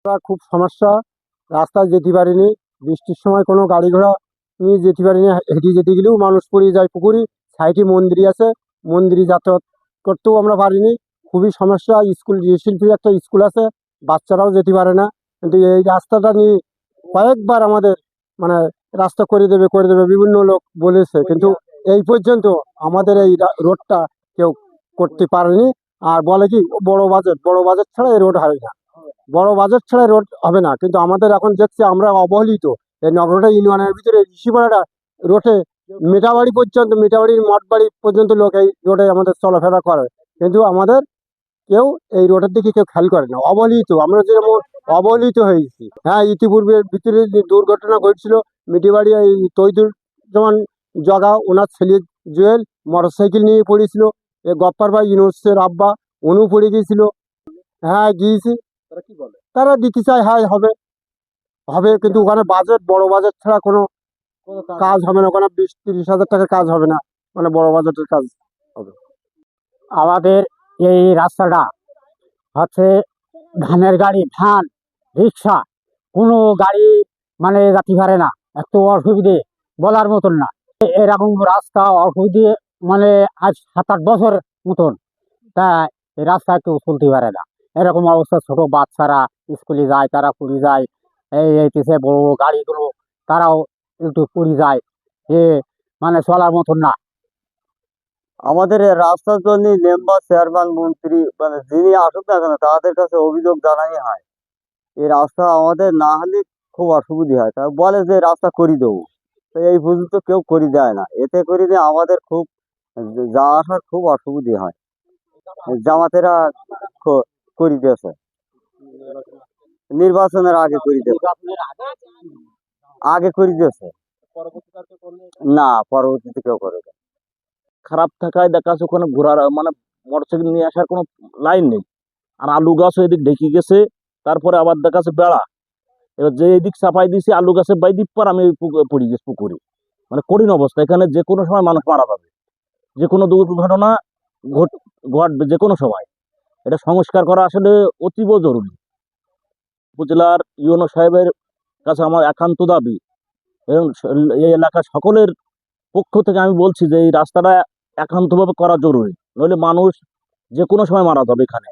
খুব সমস্যা, রাস্তায় যেতে পারিনি। বৃষ্টির সময় কোনো গাড়ি ঘোড়া নিয়ে যেতে পারিনি, হেঁটে যেতে গেলেও মানুষ পড়ে যায় পুকুরে। সাইডে মন্দির আছে, মন্দিরে যাতায়াত করতেও আমরা পারিনি, খুবই সমস্যা। স্কুল শিল্পীর একটা স্কুল আছে, বাচ্চারাও যেতে পারে না। কিন্তু এই রাস্তাটা নিয়ে কয়েকবার আমাদের মানে রাস্তা করে দেবে বিভিন্ন লোক বলেছে, কিন্তু এই পর্যন্ত আমাদের এই রোডটা কেউ করতে পারেনি। আর বলে কি বড় বাজেট ছাড়া এই রোড হয় না, বড় বাজেট ছাড়া রোড হবে না। কিন্তু আমাদের এখন দেখছি আমরা অবহেলিত। এই নগরটা ইউনিয়নের ভিতরে ঋষিপাড়াটা রোডে মিঠাবাড়ির মঠবাড়ি পর্যন্ত লোক এই রোডে আমাদের চলাফেরা করে, কিন্তু আমাদের কেউ এই রোডের দিকে কেউ খেয়াল করে না, অবহেলিত। আমরা যেমন অবহেলিত হয়েছি। হ্যাঁ, ইতিপূর্বের ভিতরে যে দুর্ঘটনা ঘটছিল, মিঠিবাড়ি এই তৈদুর যেমন জগা, ওনার ছেলে জুয়েল মোটরসাইকেল নিয়ে পড়েছিল। এ গপ্পার ভাই ইউনুসের আব্বা, উনিও পড়ে গিয়েছিল। হ্যাঁ, গিয়েছি। তারা দিতে চায়, হ্যাঁ হবে হবে, কিন্তু ওখানে বড় বাজেট ছাড়া কোনো কাজ হবে না। ওখানে 20-30 হাজার টাকার কাজ হবে না, মানে বড় বাজেটের কাজ হবে। আমাদের এই রাস্তাটা হচ্ছে ধানের গাড়ি, ধান, রিক্সা, কোনো গাড়ি মানে যাতে পারে না, এত অসুবিধে বলার মতন না। এরকম রাস্তা অসুবিধে মানে আজ 7-8 বছর মতন, তা এই রাস্তায় কেউ চলতে পারে না। এরকম অবস্থা, ছোট বাচ্চারা স্কুলে যায়, তারা পড়ে যায়। এইটিসে বড় বড় গাড়িগুলো তারাও একটু পড়ে যায়, এ মানে চলার মতন না। আমাদের এই রাস্তার জন্য মেম্বার, চেয়ারম্যান, মন্ত্রী মানে যিনি আসুক না কেন তাদের কাছে অভিযোগ জানাই হয়। এই রাস্তা আমাদের না হলে খুব অসুবিধা হয়, তা বলে যে রাস্তা করে দেবো, তো এই পর্যন্ত কেউ করে দেয় না। এতে করে দিয়ে আমাদের খুব যাওয়া আসার খুব অসুবিধা হয়। জামাতেরা করে দিয়েছে, নির্বাচনের আগে করে দিয়েছে, আগে করে দিয়েছে। না, পরবর্তীতে কেউ করে দেয়। খারাপ থাকায় দেখা যাচ্ছে ওখানে ঘোরার মানে মোটরসাইকেল নিয়ে আসার কোনো লাইন নেই। আর আলু গাছও এদিক ঢেকে গেছে, তারপরে আবার দেখা যাচ্ছে বেড়া। এবার যে এদিক চাপাই দিয়েছি আলু গাছের বাইদিক পর আমি পড়ে গেছি পুকুরে। মানে কঠিন অবস্থা, এখানে যে কোনো সময় মানুষ মারা যাবে, যে কোনো দুর্ঘটনা ঘটবে যে কোনো সময়। এটা সংস্কার করা আসলে অতীব জরুরি। উপজেলার ইউনো সাহেবের কাছে আমার একান্ত দাবি, এবং এই এলাকার সকলের পক্ষ থেকে আমি বলছি যে এই রাস্তাটা একান্তভাবে করা জরুরি, নইলে মানুষ যে কোনো সময় মারা যাবে এখানে।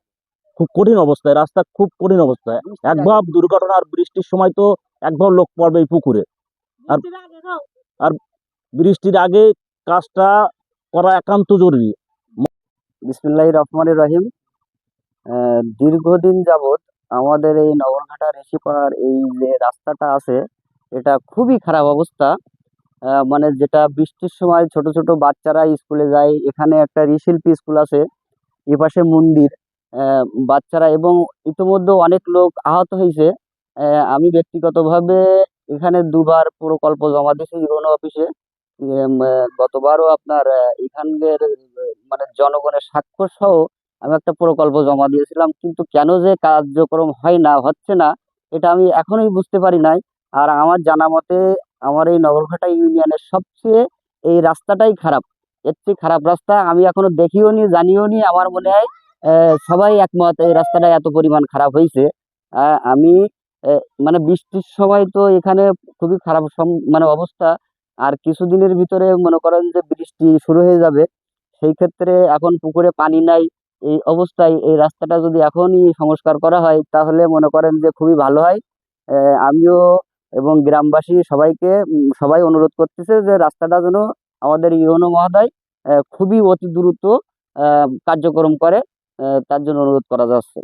খুব কঠিন অবস্থায় রাস্তা, খুব কঠিন অবস্থায়। একভাব দুর্ঘটনা, আর বৃষ্টির সময় তো একভাব লোক পড়বে এই পুকুরে। আর আর বৃষ্টির আগে কাজটা করা একান্ত জরুরি। বিসমিল্লাহির রহমানির রহিম। দীর্ঘদিন যাবৎ আমাদের এই নগরঘাটা ঋষিপাড়ার এই যে রাস্তাটা আছে, এটা খুবই খারাপ অবস্থা। মানে যেটা বৃষ্টির সময় ছোট ছোট বাচ্চারা স্কুলে যায়, এখানে একটা ঋষিল্পী স্কুল আছে, এপাশে মন্দির, বাচ্চারা এবং ইতিমধ্যে অনেক লোক আহত হয়েছে। আমি ব্যক্তিগতভাবে এখানে দুবার প্রকল্প জমা দিয়েছি ইউনো অফিসে। গতবারও আপনার এখানকার মানে জনগণের স্বাক্ষর সহ আমি একটা প্রকল্প জমা দিয়েছিলাম, কিন্তু কেন যে কার্যক্রম হচ্ছে না, এটা আমি এখনোই বুঝতে পারি নাই। আর আমার জানা মতে আমার এই নগরঘাটা ইউনিয়নের সবচেয়ে এই রাস্তাটাই খারাপ। এর চেয়ে খারাপ রাস্তা আমি এখনো দেখিও নি, জানিও নি। আমার মনে হয় সবাই একমত এই রাস্তাটা এত পরিমাণ খারাপ হয়েছে। আমি মানে বৃষ্টির সময় তো এখানে খুবই খারাপ মানে অবস্থা। আর কিছুদিনের ভিতরে মনে করেন যে বৃষ্টি শুরু হয়ে যাবে, সেই ক্ষেত্রে এখন পুকুরে পানি নাই। এই অবস্থায় এই রাস্তাটা যদি এখনই সংস্কার করা হয় তাহলে মনে করেন যে খুবই ভালো হয়। আমিও এবং গ্রামবাসী সবাইকে সবাই অনুরোধ করতেছে যে রাস্তাটা যেন আমাদের ইউনো মহোদয় খুবই অতি দ্রুত কার্যক্রম করে, তার জন্য অনুরোধ করা যাচ্ছে।